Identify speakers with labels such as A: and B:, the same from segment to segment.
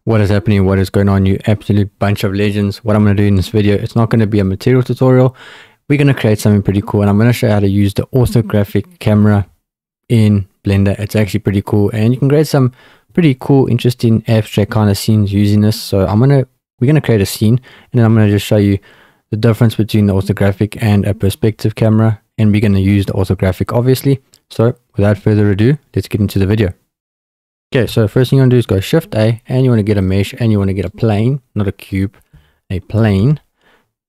A: What is happening, what is going on, you absolute bunch of legends. What I'm going to do in this video, it's not going to be a material tutorial. We're going to create something pretty cool, and I'm going to show you how to use the orthographic camera in Blender. It's actually pretty cool, and you can create some pretty cool, interesting, abstract kind of scenes using this. So we're going to create a scene, and then I'm going to just show you the difference between the orthographic and a perspective camera, and we're going to use the orthographic obviously. So without further ado, let's get into the video. Okay, so first thing you want to do is go Shift A, and you want to get a mesh, and you want to get a plane, not a cube, a plane,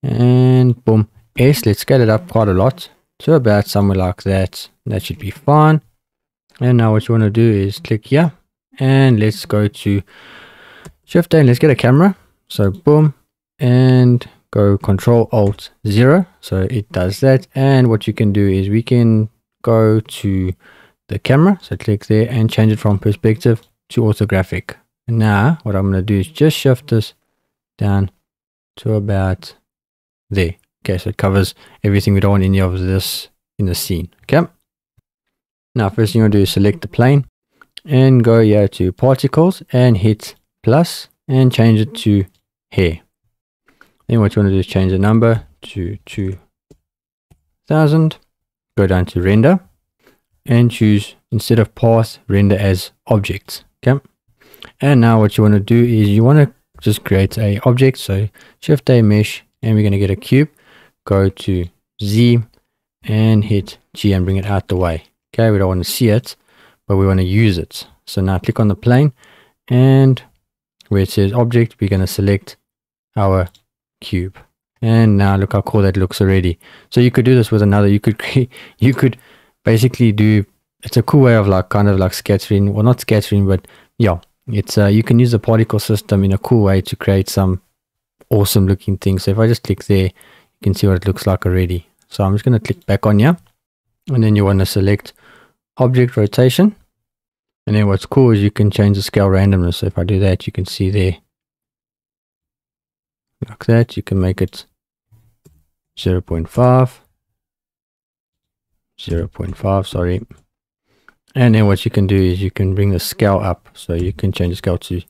A: and boom, S. Let's scale it up quite a lot to about somewhere like that. That should be fine. And now what you want to do is click here, and let's go to Shift A, and let's get a camera. So boom, and go Control Alt 0, so it does that. And what you can do is we can go to the camera, so click there and change it from perspective to orthographic. And now what I'm going to do is just shift this down to about there. Okay, so it covers everything. We don't want any of this in the scene. Okay, now first thing you want to do is select the plane and go here to particles and hit plus and change it to hair. Then what you want to do is change the number to 2000, go down to render, and choose, instead of path, render as objects. Okay, and now what you want to do is you want to just create a object. So Shift A, mesh, and we're going to get a cube, go to Z and hit G and bring it out the way. Okay, we don't want to see it, but we want to use it. So now click on the plane, and where it says object, we're going to select our cube. And now look how cool that looks already. So you could do this with another, you could basically do, it's a cool way of kind of like scattering, well, not scattering, but yeah, it's you can use the particle system in a cool way to create some awesome looking things. So if I just click there, you can see what it looks like already. So I'm just going to click back on here, and then you want to select object rotation, and then what's cool is you can change the scale randomness. So if I do that, you can see there like that. You can make it 0.5, sorry. And then what you can do is you can bring the scale up. So you can change the scale to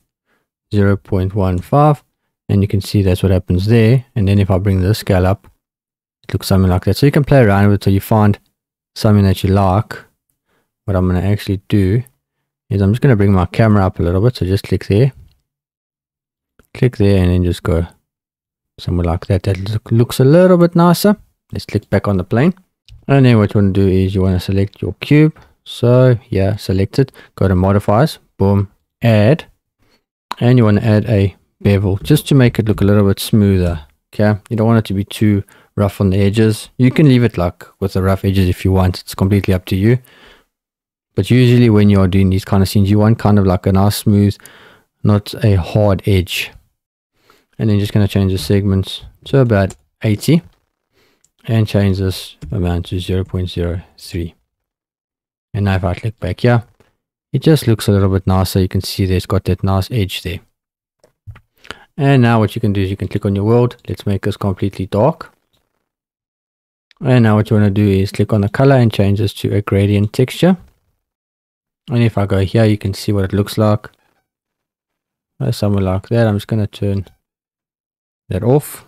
A: 0.15, and you can see that's what happens there. And then if I bring the scale up, it looks something like that. So you can play around with it till you find something that you like. What I'm going to actually do is I'm just going to bring my camera up a little bit. So just click there, and then just go somewhere like that. That looks a little bit nicer. Let's click back on the plane. And then what you want to do is you want to select your cube. So yeah, select it, go to modifiers, boom, add, and you want to add a bevel just to make it look a little bit smoother. Okay, you don't want it to be too rough on the edges. You can leave it like with the rough edges if you want. It's completely up to you. But usually when you're doing these kind of scenes, you want kind of like a nice smooth, not a hard edge. And then just going to change the segments to about 80 and change this amount to 0.03. And now if I click back here, it just looks a little bit nicer. You can see there's got that nice edge there. And now what you can do is you can click on your world. Let's make this completely dark. And now what you want to do is click on the color and change this to a gradient texture. And if I go here, you can see what it looks like. Somewhere like that. I'm just going to turn that off,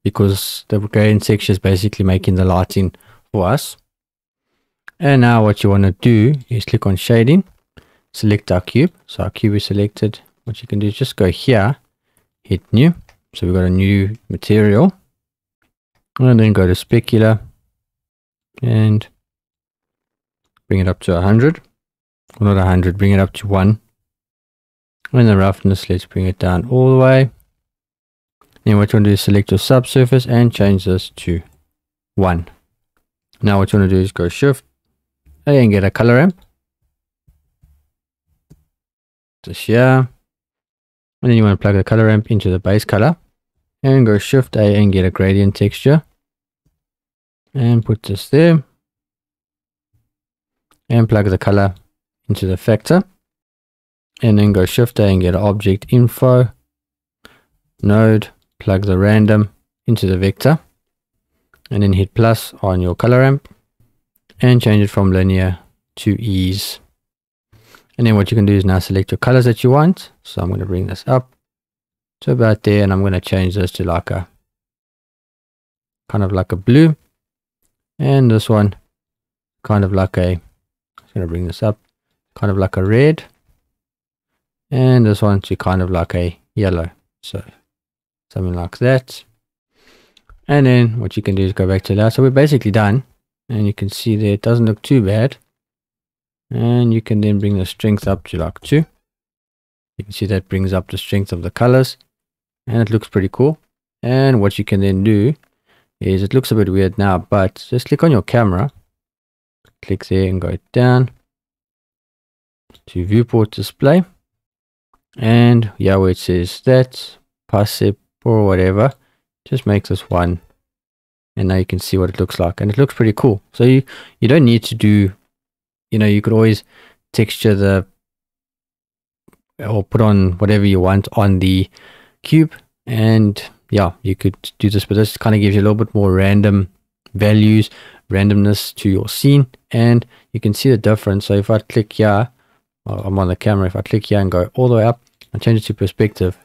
A: because the gradient texture is basically making the lighting for us. And now what you want to do is click on shading, select our cube. So our cube is selected. What you can do is just go here, hit new. So we've got a new material, and then go to specular and bring it up to 100, or not 100, bring it up to 1. And the roughness, let's bring it down all the way. Then what you want to do is select your subsurface and change this to 1. Now what you want to do is go Shift A and get a color ramp. Just here. And then you want to plug the color ramp into the base color. And go Shift A and get a gradient texture. And put this there. And plug the color into the factor. And then go Shift A and get an object info node. Plug the random into the vector, and then hit plus on your color ramp and change it from linear to ease. And then what you can do is now select your colors that you want. So I'm going to bring this up to about there, and I'm going to change this to like a kind of like a blue, and this one kind of like a, I'm going to bring this up, kind of like a red, and this one to kind of like a yellow. So something like that. And then what you can do is go back to that. So we're basically done, and you can see there it doesn't look too bad. And you can then bring the strength up to like 2. You can see that brings up the strength of the colors, and it looks pretty cool. And what you can then do is, it looks a bit weird now, but just click on your camera, click there and go down to viewport display, and yeah, where it says that passe or whatever, just make this 1, and now you can see what it looks like, and it looks pretty cool. So you don't need to do, you could always texture the, or put on whatever you want on the cube, and yeah, you could do this, but this kind of gives you a little bit more random values, randomness to your scene, and you can see the difference. So if I click here, well, I'm on the camera, if I click here and go all the way up and change it to perspective,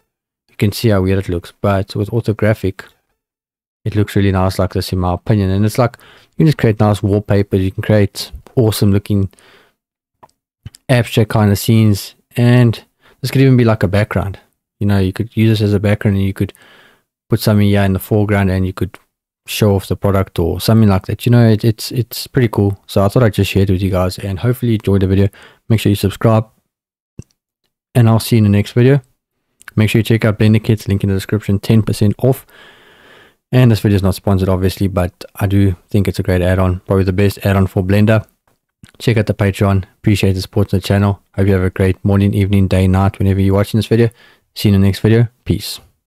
A: you can see how weird it looks. But with orthographic, it looks really nice like this, in my opinion. And it's like, you can just create nice wallpapers, you can create awesome looking abstract kind of scenes, and this could even be like a background. You could use this as a background, and you could put something here in the foreground, and you could show off the product or something like that. It's pretty cool. So I thought I'd just share it with you guys, and hopefully you enjoyed the video. Make sure you subscribe, and I'll see you in the next video. Make sure you check out Blender Kits, link in the description, 10% off. And this video is not sponsored obviously, but I do think it's a great add-on, probably the best add-on for Blender. Check out the Patreon. Appreciate the support to the channel. Hope you have a great morning, evening, day, night, whenever you're watching this video. See you in the next video. Peace.